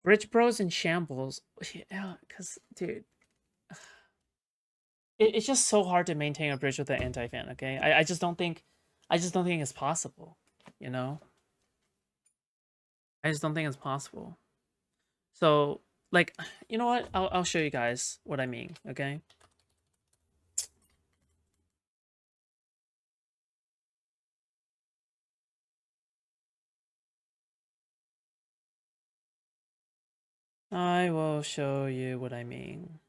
Bridge Bros in shambles. Yeah, because, dude, it's just so hard to maintain a bridge with an anti-fan, okay? I just don't think it's possible, you know? I just don't think it's possible. So, like, you know what? I'll show you guys what I mean, okay? I will show you what I mean.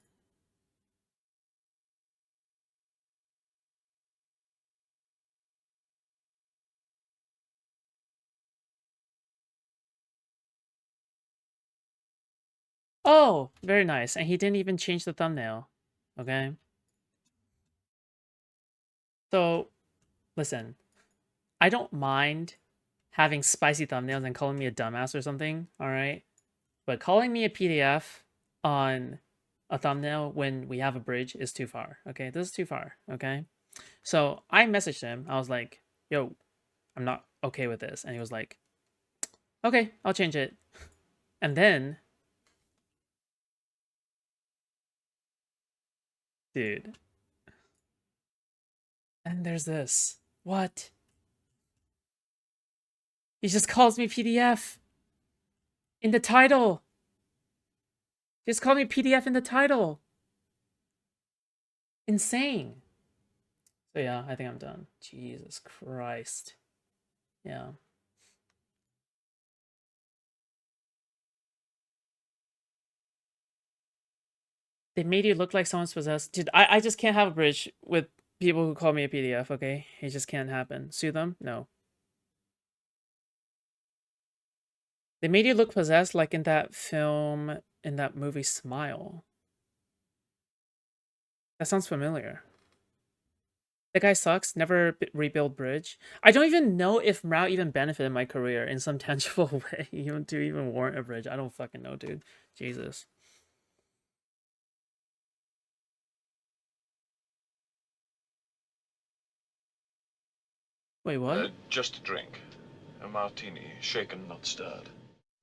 Oh, very nice. And he didn't even change the thumbnail. Okay? So, listen. I don't mind having spicy thumbnails and calling me a dumbass or something, alright? But calling me a PDF on a thumbnail when we have a bridge is too far, okay? This is too far, okay? So, I messaged him. I was like, yo, I'm not okay with this. And he was like, okay, I'll change it. And then, dude, and there's this. What? He just calls me PDF in the title. He just called me PDF in the title. Insane. So yeah, I think I'm done. Jesus Christ. Yeah. They made you look like someone's possessed. Dude, I just can't have a bridge with people who call me a PDF, okay? It just can't happen. Sue them? No. They made you look possessed like in that film, in that movie Smile. That sounds familiar. That guy sucks. Never rebuild bridge. I don't even know if Mrao even benefited my career in some tangible way. Even to even warrant a bridge. I don't fucking know, dude. Jesus. Wait, what? Just a drink. A martini, shaken, not stirred.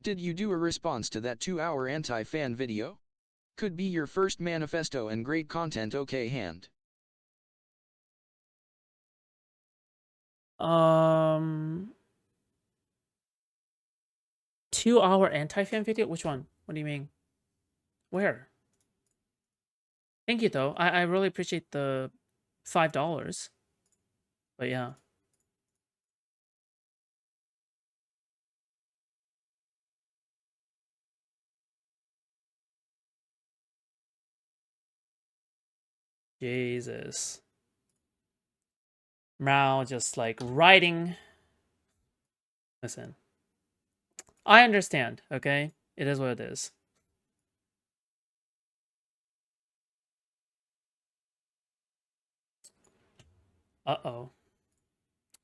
Did you do a response to that 2-hour anti-fan video? Could be your first manifesto and great content. Okay, hand. 2-hour anti-fan video? Which one? What do you mean? Where? Thank you though. I really appreciate the $5. But yeah. Jesus. Mao just like writing. Listen. I understand, okay? It is what it is. Uh-oh.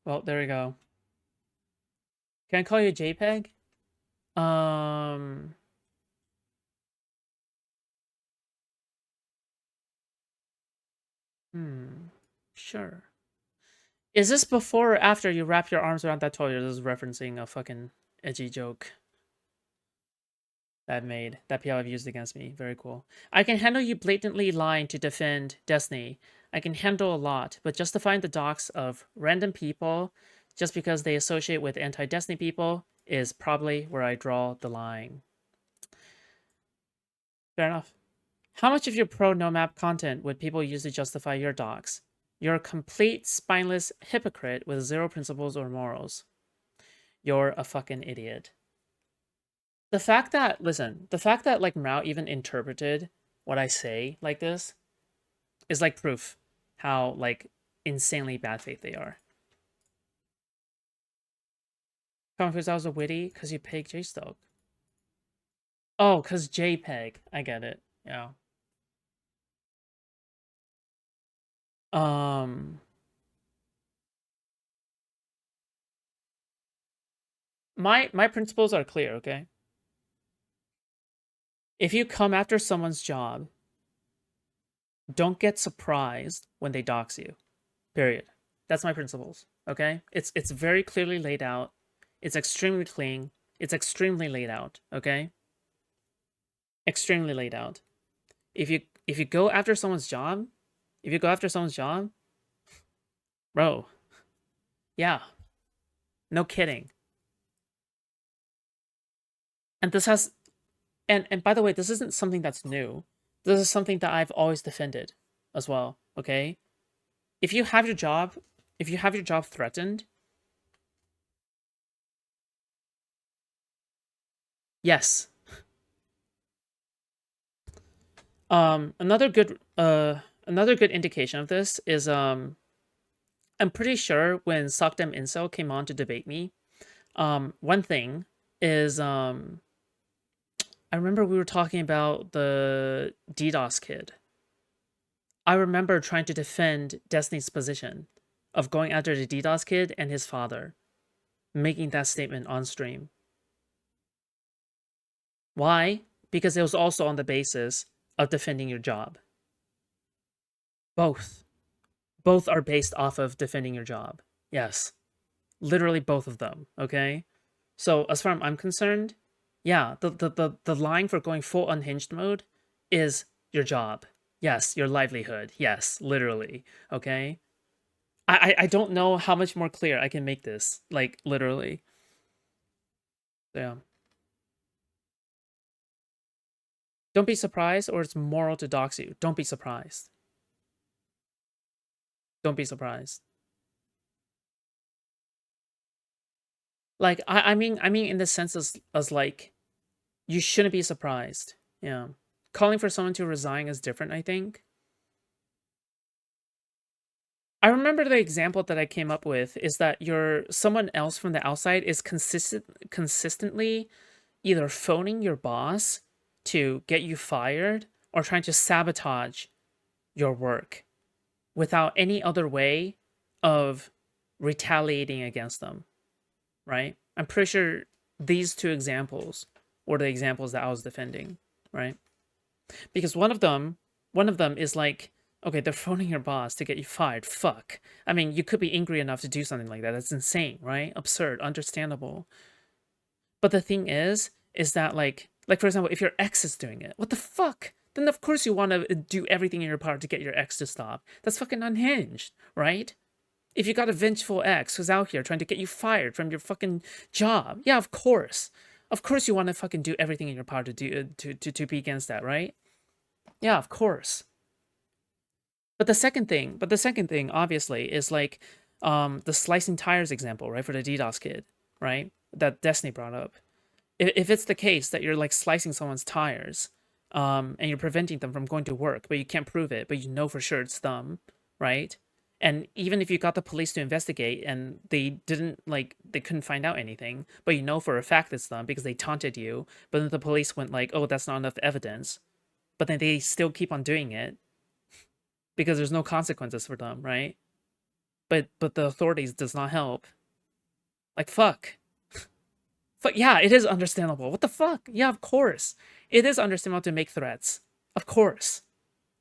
Well, there we go. Can I call you JPEG? Um... Sure. Is this before or after you wrap your arms around that toy? Or this is referencing a fucking edgy joke that people have used against me. Very cool. I can handle you blatantly lying to defend Destiny. I can handle a lot, but justifying the dox of random people just because they associate with anti-Destiny people is probably where I draw the line. Fair enough. How much of your pro no-map content would people use to justify your dox? You're a complete spineless hypocrite with zero principles or morals. You're a fucking idiot. The fact that, listen, the fact that like Mrao even interpreted what I say like this is like proof how like insanely bad faith they are. Confused I was a witty because you peg JStoke. Oh, because JPEG. I get it. Yeah. Um my principles are clear, okay? If you come after someone's job, don't get surprised when they dox you. Period. That's my principles, okay? It's very clearly laid out. It's extremely clean. It's extremely laid out, okay? Extremely laid out. If you go after someone's job, bro, yeah, no kidding. And this has and by the way, this isn't something that's new. This is something that I've always defended as well, okay? If you have your job, threatened, yes. Another good indication of this is I'm pretty sure when Sockdem Incel came on to debate me, one thing is I remember we were talking about the DDoS kid. I remember trying to defend Destiny's position of going after the DDoS kid and his father, making that statement on stream. Why? Because it was also on the basis of defending your job. Both. Both are based off of defending your job. Yes. Literally both of them, okay? So as far as I'm concerned, yeah, the line for going full unhinged mode is your job. Yes, your livelihood. Yes, literally. Okay? I don't know how much more clear I can make this. Like, literally. Yeah. Don't be surprised, or it's moral to dox you. Don't be surprised. Don't be surprised. Like, I mean in the sense as like, you shouldn't be surprised. Yeah. Calling for someone to resign is different, I think. I remember the example that I came up with is that someone else from the outside is consistently either phoning your boss to get you fired or trying to sabotage your work without any other way of retaliating against them, right? I'm pretty sure these two examples were the examples that I was defending, right? Because one of them is like, okay, they're phoning your boss to get you fired. Fuck. I mean, you could be angry enough to do something like that. That's insane, right? Absurd, understandable. But the thing is that like for example, if your ex is doing it, what the fuck? Then of course you want to do everything in your power to get your ex to stop. That's fucking unhinged, right? If you got a vengeful ex who's out here trying to get you fired from your fucking job, yeah, of course. Of course you want to fucking do everything in your power to do to be against that, right? Yeah, of course. But the second thing, obviously, is like the slicing tires example, right? For the DDoS kid, right? That Destiny brought up. If it's the case that you're like slicing someone's tires, and you're preventing them from going to work, but you can't prove it, but you know for sure it's them, right? And even if you got the police to investigate and they couldn't find out anything, but you know for a fact it's them because they taunted you, but then the police went like, oh, that's not enough evidence, but then they still keep on doing it because there's no consequences for them, right? But the authorities does not help. Like, fuck. But yeah, it is understandable. What the fuck? Yeah, of course. It is understandable to make threats. Of course.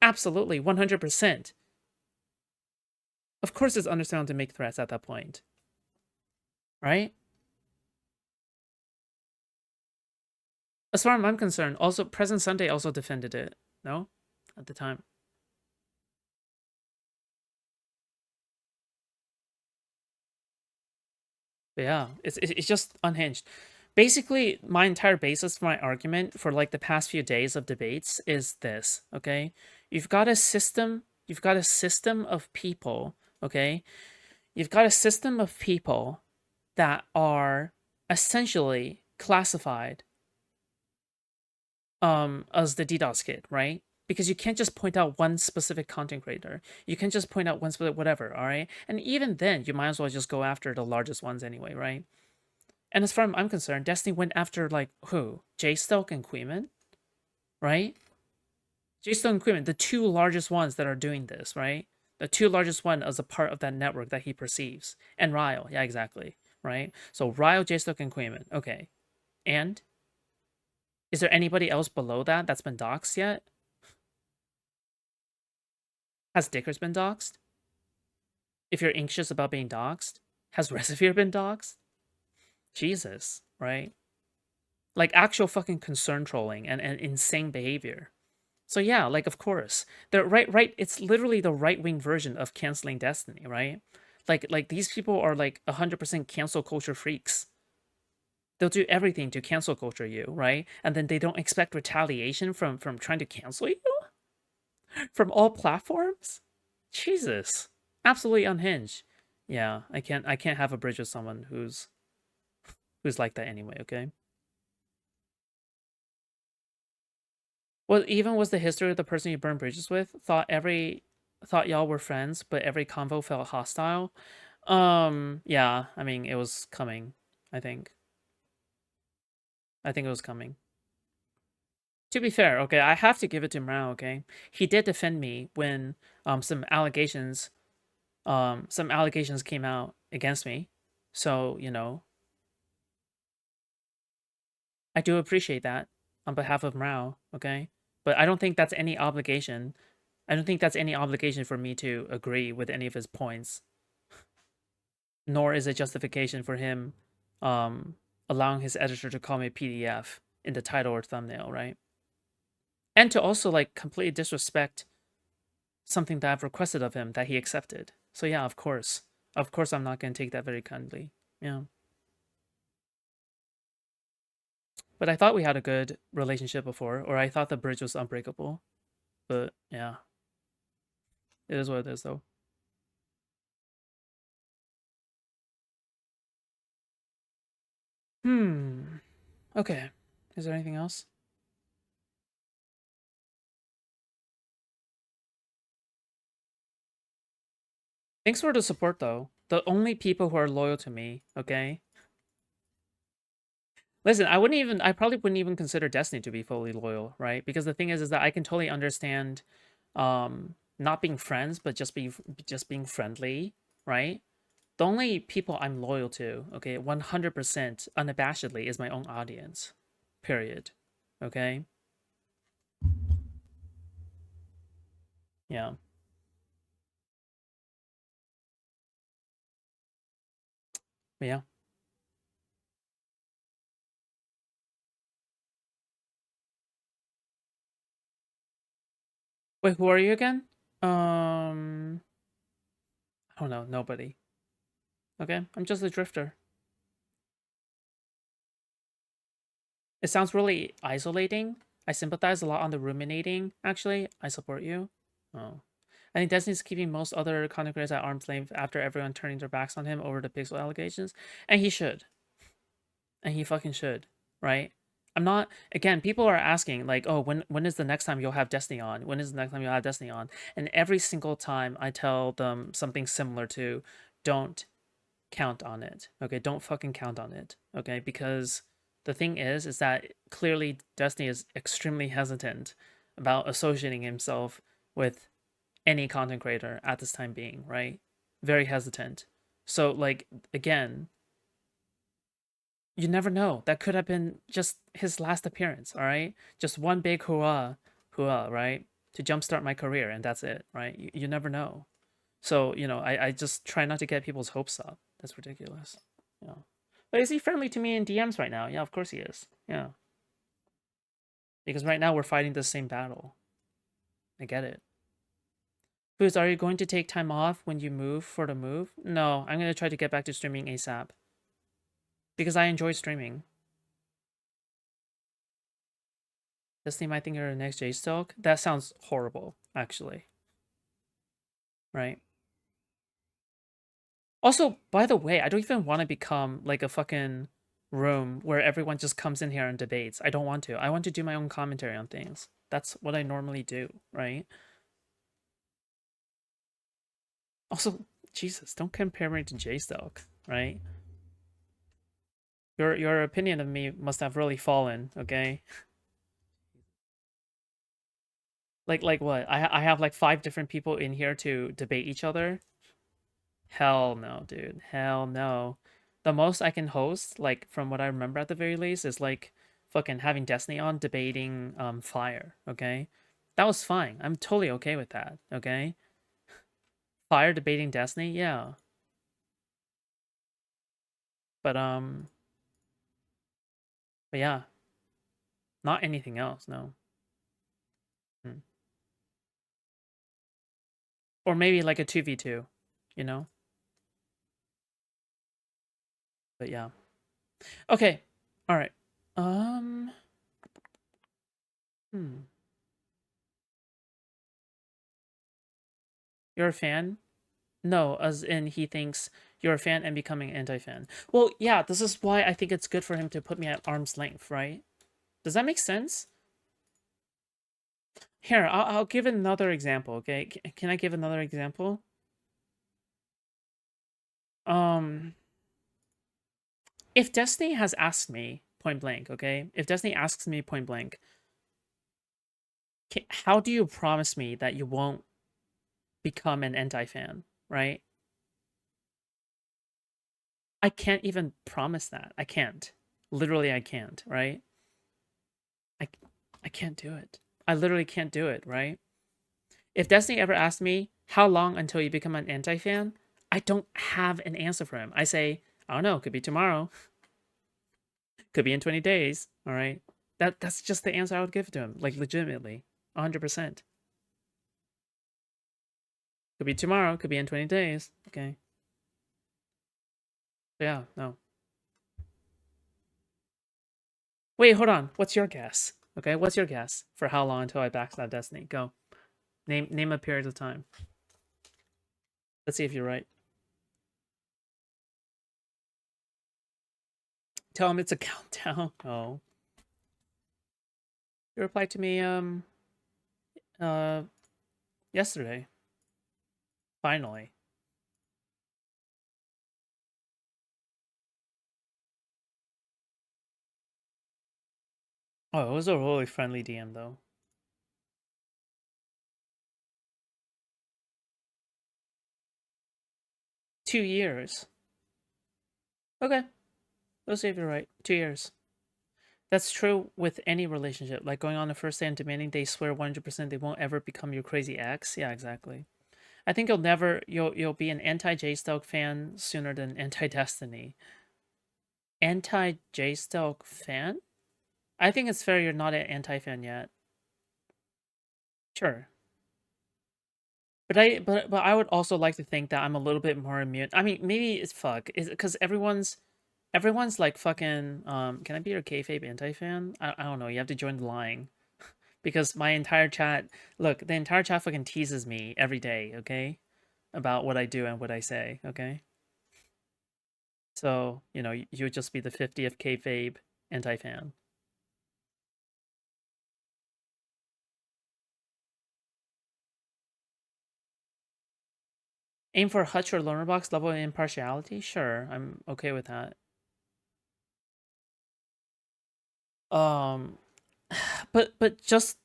Absolutely, 100%. Of course it's understandable to make threats at that point. Right? As far as I'm concerned, also President Sunday also defended it. No? At the time. But yeah, it's just unhinged. Basically, my entire basis for my argument for like the past few days of debates is this, okay? You've got a system of people, okay? You've got a system of people that are essentially classified as the DDoS kid, right? Because you can't just point out one specific content creator. You can't just point out one specific whatever, all right? And even then, you might as well just go after the largest ones anyway, right? And as far as I'm concerned, Destiny went after, like, who? J-Stoke and Queeman, right? J-Stoke and Queeman, the two largest ones that are doing this, right? The two largest one as a part of that network that he perceives. And Ryle, yeah, exactly, right? So Ryle, J-Stoke, and Queeman, okay. And? Is there anybody else below that that's been doxxed yet? Has Dickers been doxxed? If you're anxious about being doxxed, has Reservoir been doxxed? Jesus, right? Like actual fucking concern trolling and insane behavior. So yeah, like of course. The right it's literally the right-wing version of canceling Destiny, right? Like these people are like 100% cancel culture freaks. They'll do everything to cancel culture you, right? And then they don't expect retaliation from trying to cancel you from all platforms? Jesus. Absolutely unhinged. Yeah, I can't have a bridge with someone who's like that anyway, okay? Well, even was the history of the person you burned bridges with, thought y'all were friends, but every convo felt hostile. Yeah, I mean it was coming, I think. I think it was coming. To be fair, okay, I have to give it to Mrao, okay? He did defend me when some allegations came out against me. So, I do appreciate that on behalf of Mrao, okay? But I don't think that's any obligation. I don't think that's any obligation for me to agree with any of his points, nor is it justification for him um allowing his editor to call me PDF in the title or thumbnail, right? And to also like completely disrespect something that I've requested of him that he accepted. So yeah, of course. Of course I'm not going to take that very kindly. Yeah. But I thought we had a good relationship before, or I thought the bridge was unbreakable. But yeah, it is what it is, though. Hmm. Okay. Is there anything else? Thanks for the support, though. The only people who are loyal to me, okay? Listen, I probably wouldn't even consider Destiny to be fully loyal, right? Because the thing is that I can totally understand, not being friends, but just being friendly, right? The only people I'm loyal to, okay, 100% unabashedly is my own audience. Period. Okay? Yeah. But yeah. Wait, who are you again? I don't know, nobody. Okay? I'm just a drifter. It sounds really isolating. I sympathize a lot on the ruminating, actually. I support you. Oh. I think Destiny's keeping most other content creators at arm's length after everyone turning their backs on him over the pixel allegations. And he should. And he fucking should, right? I'm not again, people are asking like, "Oh, when is the next time you'll have Destiny on? When is the next time you'll have Destiny on?" And every single time I tell them something similar to don't count on it. Okay? Don't fucking count on it. Okay? Because the thing is that clearly Destiny is extremely hesitant about associating himself with any content creator at this time being, right? Very hesitant. So like again, you never know. That could have been just his last appearance, all right? Just one big hurrah, hurrah, right? To jumpstart my career, and that's it, right? You never know. So, I just try not to get people's hopes up. That's ridiculous. Yeah. But is he friendly to me in DMs right now? Yeah, of course he is. Yeah. Because right now we're fighting the same battle. I get it. Foods, are you going to take time off when you move for the move? No, I'm going to try to get back to streaming ASAP. Because I enjoy streaming. Destiny might think you're the next J-Stalk. That sounds horrible, actually. Right? Also, by the way, I don't even want to become like a fucking room where everyone just comes in here and debates. I don't want to. I want to do my own commentary on things. That's what I normally do, right? Also, Jesus, don't compare me to J-Stalk, right? Your opinion of me must have really fallen, okay? Like what? I have like 5 different people in here to debate each other. Hell no, dude. Hell no. The most I can host, like from what I remember at the very least, is like fucking having Destiny on debating Fire, okay? That was fine. I'm totally okay with that, okay? Fire debating Destiny, yeah. But but yeah. Not anything else, no. Or maybe like a 2v2, you know? But yeah. Okay. All right. Um. You're a fan? No, as in he thinks you're a fan and becoming anti-fan. Well, yeah, this is why I think it's good for him to put me at arm's length, right? Does that make sense? Here, I'll give another example, okay? Can I give another example? Um, if Destiny has asked me point blank, okay? If Destiny asks me point blank, how do you promise me that you won't become an anti-fan, right? I can't even promise that. I can't. Literally, I can't, right? I, I can't do it. I literally can't do it, right? If Destiny ever asked me, how long until you become an anti-fan? I don't have an answer for him. I say, I don't know, could be tomorrow. Could be in 20 days, all right? That's just the answer I would give to him, like legitimately, 100%. Could be tomorrow, could be in 20 days, okay? So yeah, no. Wait, hold on. What's your guess? Okay, what's your guess for how long until I backstab Destiny? Go. Name a period of time. Let's see if you're right. Tell him it's a countdown. Oh. You replied to me uh yesterday. Finally. Oh, it was a really friendly DM though. $2 years. Okay. Let's see if you're right. 2 years. That's true with any relationship. Like going on the first day and demanding they swear 100% they won't ever become your crazy ex. Yeah, exactly. I think you'll be an anti J-Stoke fan sooner than anti Destiny. Anti J-Stoke fan? I think it's fair you're not an anti fan yet. Sure. But I would also like to think that I'm a little bit more immune. I mean, maybe it's fuck. Is because everyone's like fucking can I be your kayfabe anti-fan? I don't know. You have to join the line. Because my entire chat, look, the entire chat fucking teases me every day, okay? About what I do and what I say, okay? So, you would just be the 50th kayfabe anti-fan. Aim for Hutch or Loner Box level of impartiality? Sure, I'm okay with that. Um, but just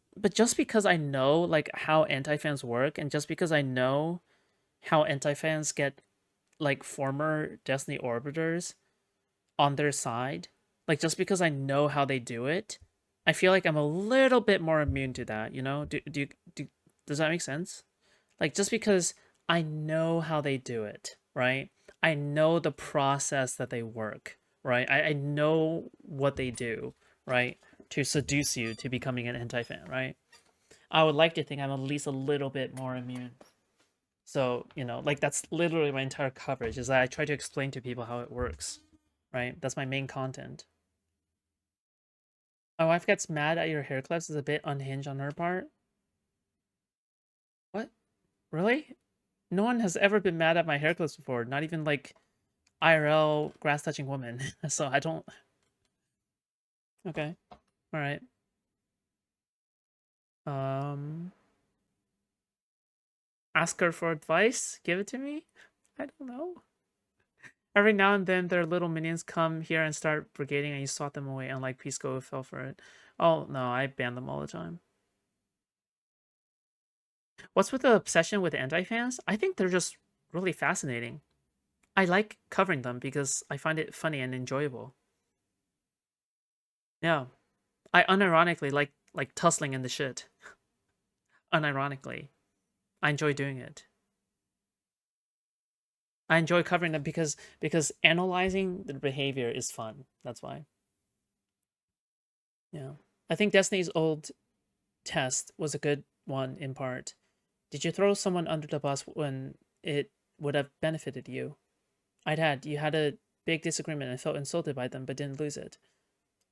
because I know like how anti-fans work, and just because I know how anti-fans get like former Destiny orbiters on their side, like just because I know how they do it, I feel like I'm a little bit more immune to that, you know? Does that make sense? Like just because I know how they do it, right? I know the process that they work, right? I know what they do, right? To seduce you to becoming an anti-fan, right? I would like to think I'm at least a little bit more immune. So, like that's literally my entire coverage is that I try to explain to people how it works, right? That's my main content. My wife gets mad at your hair clips is a bit unhinged on her part. What? Really? No one has ever been mad at my hair clips before, not even like IRL grass touching woman. So I don't. Okay. All right. Um, ask her for advice. Give it to me. I don't know. Every now and then, their little minions come here and start brigading, and you swat them away. Unlike Pisco, who fell for it. Oh no, I ban them all the time. What's with the obsession with anti-fans? I think they're just really fascinating. I like covering them because I find it funny and enjoyable. Yeah, I unironically like tussling in the shit. Unironically, I enjoy doing it. I enjoy covering them because analyzing their behavior is fun. That's why. Yeah. I think Destiny's old test was a good one in part. Did you throw someone under the bus when it would have benefited you? You had a big disagreement and felt insulted by them but didn't lose it.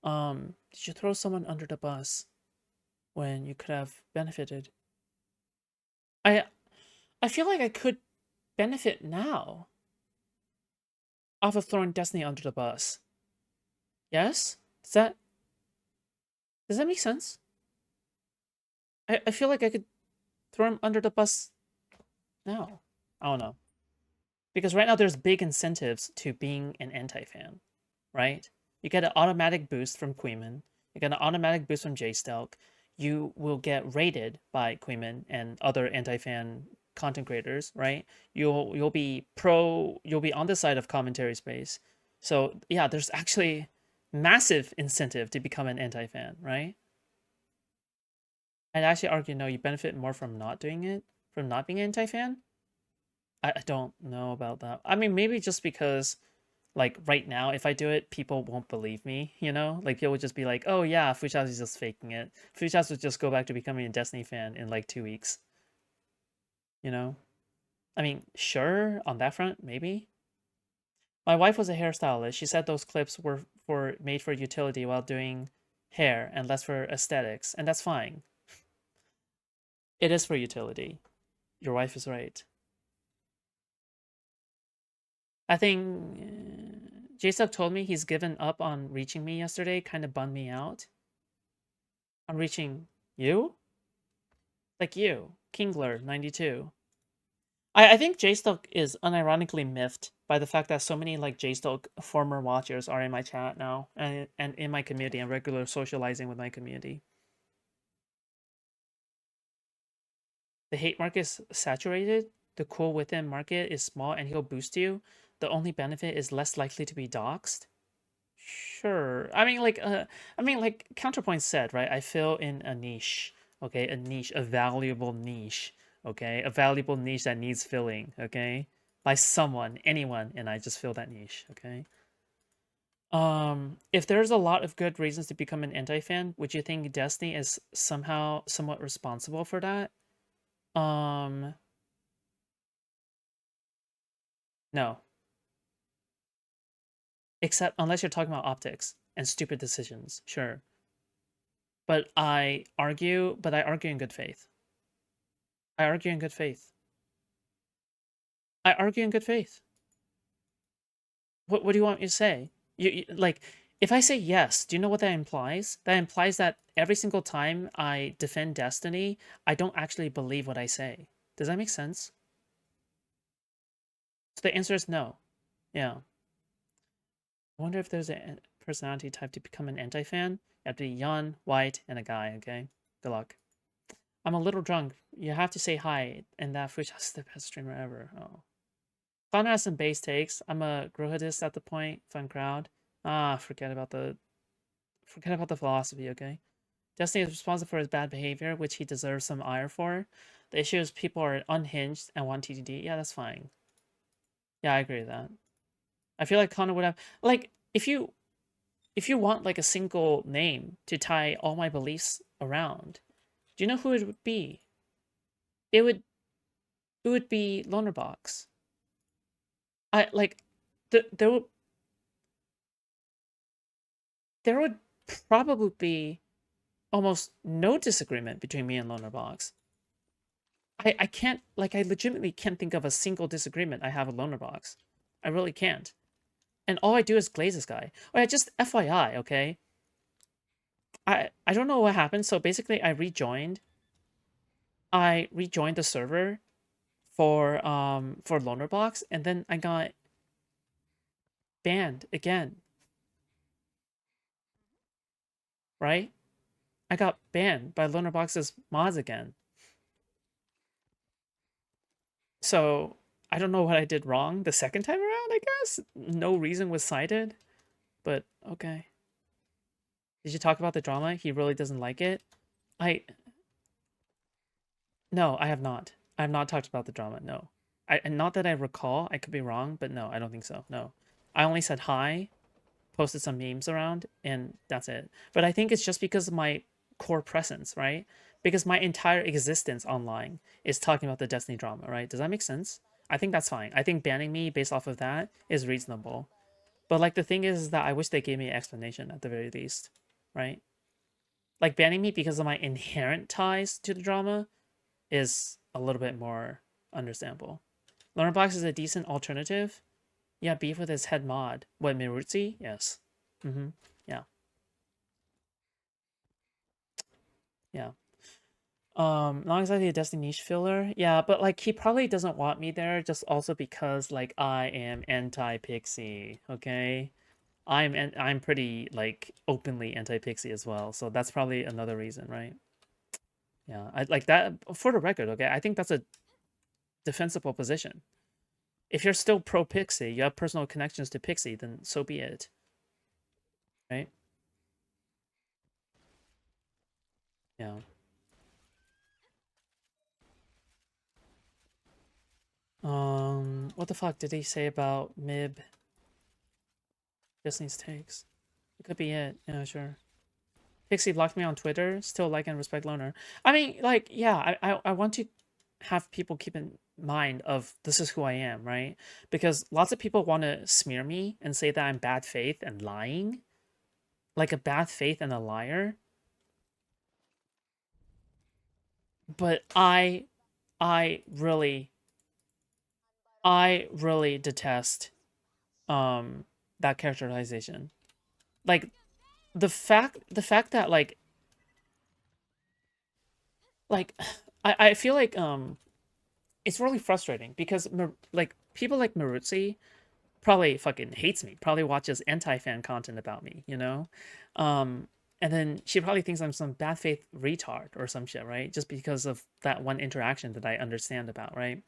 Did you throw someone under the bus when you could have benefited? I I feel like I could benefit now off of throwing Destiny under the bus. Yes? Does that make sense? I feel like I could throw him under the bus now. I don't know. Because right now there's big incentives to being an anti-fan, right? You get an automatic boost from Queeman. You get an automatic boost from JStelk. You will get rated by Queeman and other anti-fan content creators, right? You'll be on the side of commentary space. So yeah, there's actually massive incentive to become an anti-fan, right? I'd actually argue no, you benefit more from not doing it, from not being an anti-fan. I don't know about that. I mean, maybe just because, like, right now, if I do it, people won't believe me, you know? Like, people would just be like, oh, yeah, Foodshops is just faking it. Foodshops would just go back to becoming a Destiny fan in, like, 2 weeks, you know? I mean, sure, on that front, maybe. My wife was a hairstylist. She said those clips were made for utility while doing hair and less for aesthetics, and that's fine. It is for utility. Your wife is right. I think JSUck told me he's given up on reaching me yesterday. Kind of bummed me out. I'm reaching you? Like you, Kingler92. I think JStock is unironically miffed by the fact that so many like JStock former watchers are in my chat now and in my community and regular socializing with my community. The hate market is saturated. The cool within market is small and he'll boost you. The only benefit is less likely to be doxxed. Sure. I mean, like Counterpoint said, right? I fill in a niche, okay? A niche, a valuable niche, okay? A valuable niche that needs filling, okay? By someone, anyone, and I just fill that niche, okay? If there's a lot of good reasons to become an anti-fan, would you think Destiny is somehow somewhat responsible for that? No. Except unless you're talking about optics and stupid decisions, sure. But I argue in good faith. I argue in good faith. I argue in good faith. What do you want me to say? Like, if I say yes, do you know what that implies? That implies that every single time I defend Destiny, I don't actually believe what I say. Does that make sense? So the answer is no. Yeah. I wonder if there's a personality type to become an anti-fan. You have to be young, white, and a guy, okay? Good luck. I'm a little drunk. You have to say hi, and that Fush is the best streamer ever. Oh. Connor has some base takes. I'm a Grohadist at the point. Fun crowd. Forget about the philosophy, okay? Destiny is responsible for his bad behavior, which he deserves some ire for. The issue is people are unhinged and want TTD. Yeah, that's fine. Yeah, I agree with that. I feel like Connor would have like if you want like a single name to tie all my beliefs around, do you know who it would be? It would be Lonerbox. I like there would probably be almost no disagreement between me and Lonerbox. I can't like I legitimately can't think of a single disagreement I have with Lonerbox. I really can't. And all I do is glaze this guy. Oh yeah, just FYI, okay? I don't know what happened. So basically I rejoined the server for Lonerbox and then I got banned again. Right? I got banned by Lonerbox's mods again. So I don't know what I did wrong the second time around, I guess. No reason was cited. But okay. Did you talk about the drama? He really doesn't like it. No, I have not. I have not talked about the drama. No. And not that I recall. I could be wrong, but no, I don't think so. No. I only said hi, posted some memes around, and that's it. But I think it's just because of my core presence, right? Because my entire existence online is talking about the Destiny drama, right? Does that make sense? I think that's fine. I think banning me based off of that is reasonable. But like the thing is that I wish they gave me an explanation at the very least, right? Like banning me because of my inherent ties to the drama is a little bit more understandable. Learnerbox is a decent alternative. Yeah, beef with his head mod. What, Mirutzi? Yes. Mm-hmm. Yeah. Yeah. Not exactly a Destiny niche filler. Yeah, but like he probably doesn't want me there just also because like I am anti-Pixie, okay? I'm pretty like openly anti-Pixie as well, so that's probably another reason, right? Yeah, I like that for the record, okay? I think that's a defensible position. If you're still pro Pixie, you have personal connections to Pixie, then so be it, right? Yeah. What the fuck did he say about Mib? Destiny's takes. It could be it. Yeah, sure. Pixie blocked me on Twitter. Still like and respect Loner. I mean, like, yeah, I want to have people keep in mind of this is who I am, right? Because lots of people want to smear me and say that I'm bad faith and lying, like a bad faith and a liar. But I really, I really detest that characterization. Like the fact that like I feel like it's really frustrating because like people like Maruzzi probably fucking hates me, probably watches anti-fan content about me, you know? And then she probably thinks I'm some bad faith retard or some shit, right? Just because of that one interaction that I understand about, right?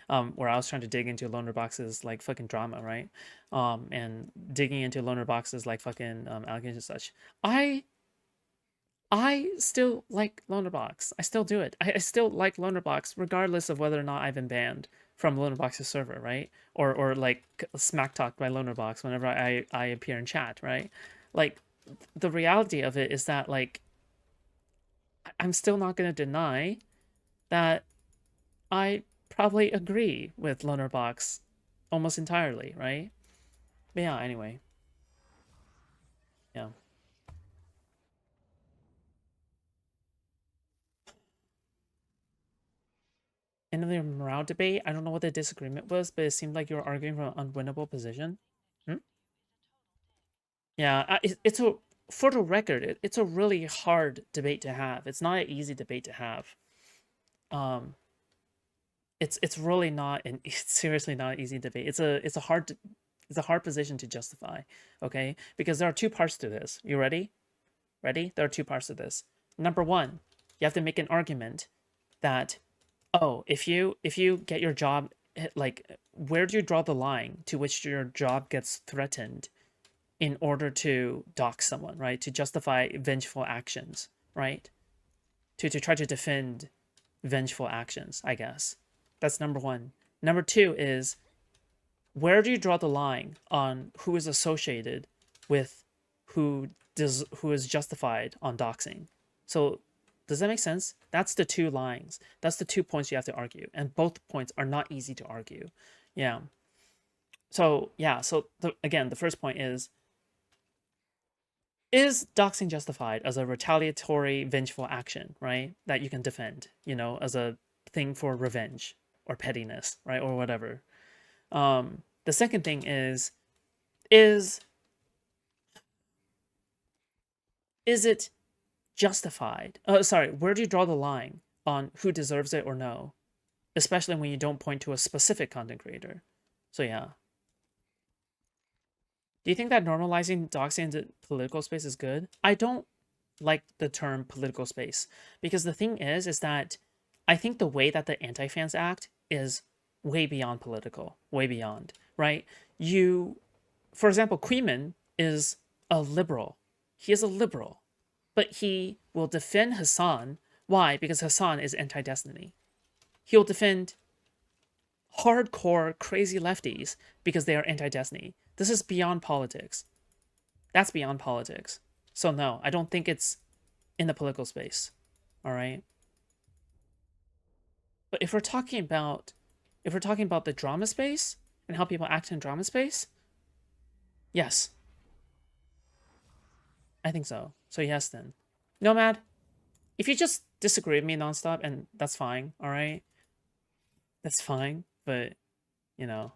Where I was trying to dig into Loner Box's like fucking drama, right? And digging into Loner Box's like fucking allegations and such. I still like Lonerbox. I still do it. I still like Lonerbox, regardless of whether or not I've been banned from Lonerbox's server, right? Or like smack talk by Lonerbox whenever I appear in chat, right? Like the reality of it is that like I'm still not gonna deny that I probably agree with Lonerbox almost entirely, right? But yeah, anyway, yeah. In the morale debate, I don't know what the disagreement was, but it seemed like you were arguing from an unwinnable position. Hmm? Yeah, it's a for the record, it's a really hard debate to have. It's not an easy debate to have. Um, it's really not an it's seriously not an easy debate. It's a hard position to justify. Okay, because there are two parts to this. You ready? Ready? There are two parts to this. Number one, you have to make an argument that oh, if you get your job like where do you draw the line to which your job gets threatened in order to dox someone, right? To justify vengeful actions, right? To try to defend vengeful actions, I guess. That's number one. Number two is where do you draw the line on who is associated with who is justified on doxing? So does that make sense? That's the two lines. That's the 2 points you have to argue, and both points are not easy to argue. Yeah. So yeah. So again, the first point is doxing justified as a retaliatory, vengeful action, right? That you can defend, as a thing for revenge or pettiness, right? Or whatever. The second thing is it justified? Oh, sorry, where do you draw the line on who deserves it or no? Especially when you don't point to a specific content creator. So yeah. Do you think that normalizing doxing into political space is good? I don't like the term political space because the thing is that I think the way that the anti-fans act is way beyond political, way beyond, right? For example, Queeman is a liberal. He is a liberal, but he will defend Hassan. Why? Because Hassan is anti-Destiny. He'll defend hardcore crazy lefties because they are anti-Destiny. This is beyond politics. That's beyond politics. So no, I don't think it's in the political space. All right. But if we're talking about the drama space and how people act in drama space, yes, I think so. So yes, then, Nomad, if you just disagree with me nonstop, and that's fine. All right, that's fine. But you know,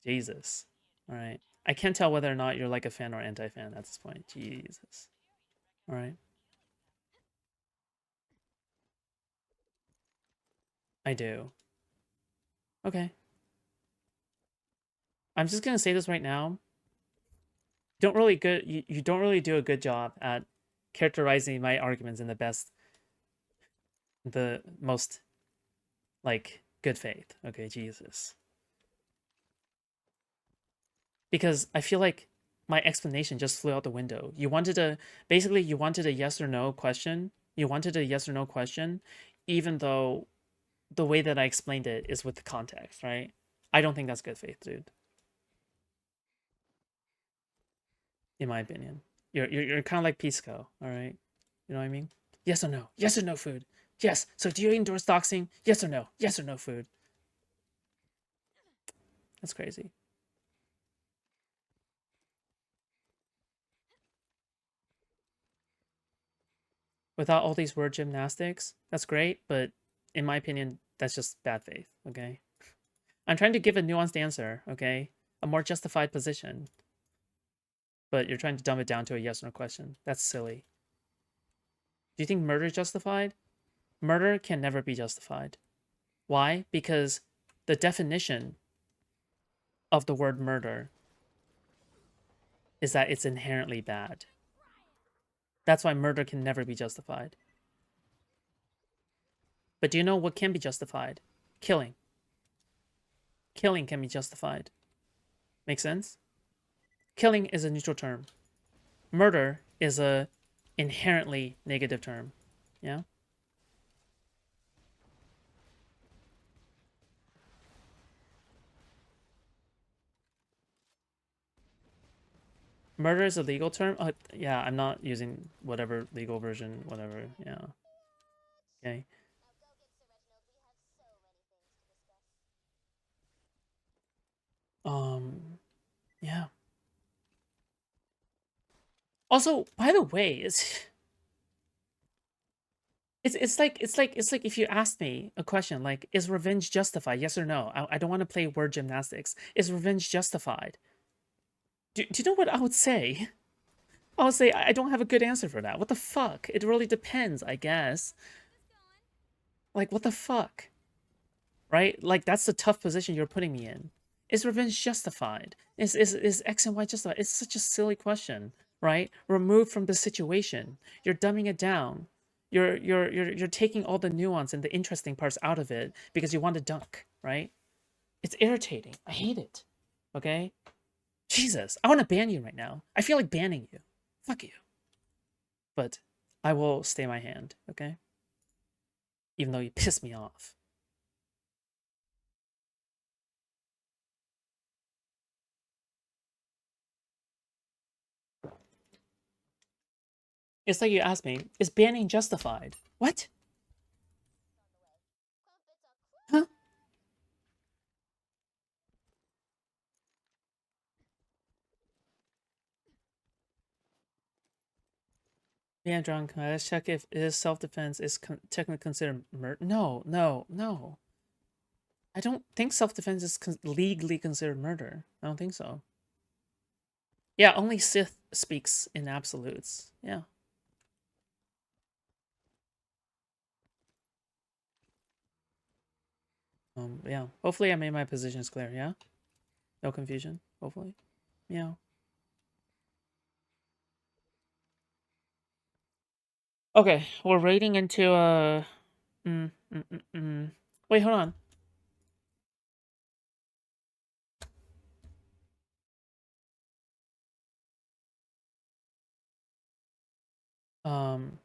Jesus. All right, I can't tell whether or not you're like a fan or anti-fan at this point. Jesus. All right, I do. Okay, I'm just gonna say this right now. You don't really do a good job at characterizing my arguments in the most like good faith. Okay, Jesus. Because I feel like my explanation just flew out the window. You wanted a yes or no question. You wanted a yes or no question, even though the way that I explained it is with the context, right? I don't think that's good faith, dude. In my opinion, you're kind of like Pisco, all right? You know what I mean? Yes or no? Yes or no food? Yes. So do you endorse doxing? Yes or no? Yes or no food? That's crazy. Without all these word gymnastics, that's great, but in my opinion, that's just bad faith, okay? I'm trying to give a nuanced answer, okay? A more justified position. But you're trying to dumb it down to a yes or no question. That's silly. Do you think murder is justified? Murder can never be justified. Why? Because the definition of the word murder is that it's inherently bad. That's why murder can never be justified. But do you know what can be justified? Killing. Killing can be justified. Make sense? Killing is a neutral term. Murder is a inherently negative term. Yeah? Murder is a legal term? Yeah, I'm not using whatever legal version, whatever. Yeah. Okay. Yeah. Also, by the way, it's like if you asked me a question like, is revenge justified? Yes or no? I don't want to play word gymnastics. Is revenge justified? Do you know what I would say? I would say I don't have a good answer for that. What the fuck? It really depends, I guess. Like, what the fuck? Right? Like, that's the tough position you're putting me in. Is revenge justified? Is X and Y justified? It's such a silly question, right? Removed from the situation. You're dumbing it down. You're taking all the nuance and the interesting parts out of it because you want to dunk, right? It's irritating. I hate it. Okay? Jesus, I want to ban you right now. I feel like banning you. Fuck you. But I will stay my hand, okay? Even though you piss me off. It's like you asked me, is banning justified? What? Huh? Yeah, drunk. Let's check if it is self-defense is technically considered murder. No, no, no. I don't think self-defense is legally considered murder. I don't think so. Yeah, only Sith speaks in absolutes. Yeah. Yeah. Hopefully I made my positions clear, yeah? No confusion, hopefully. Yeah. Okay, we're raiding into Wait, hold on. Um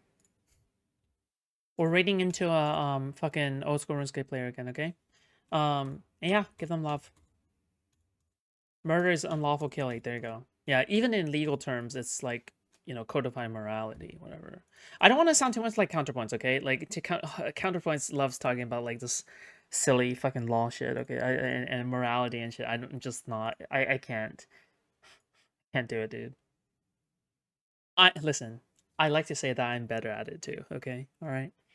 we're raiding into a fucking old school RuneScape player again, okay? Yeah, give them love. Murder is unlawful killing. There you go. Yeah, even in legal terms, it's like, you know, codifying morality, whatever. I don't want to sound too much like Counterpoints, okay? Like Counterpoints loves talking about like this silly fucking law shit, okay? And morality and shit. I'm just not. I can't do it, dude. I listen. I like to say that I'm better at it too. Okay, all right.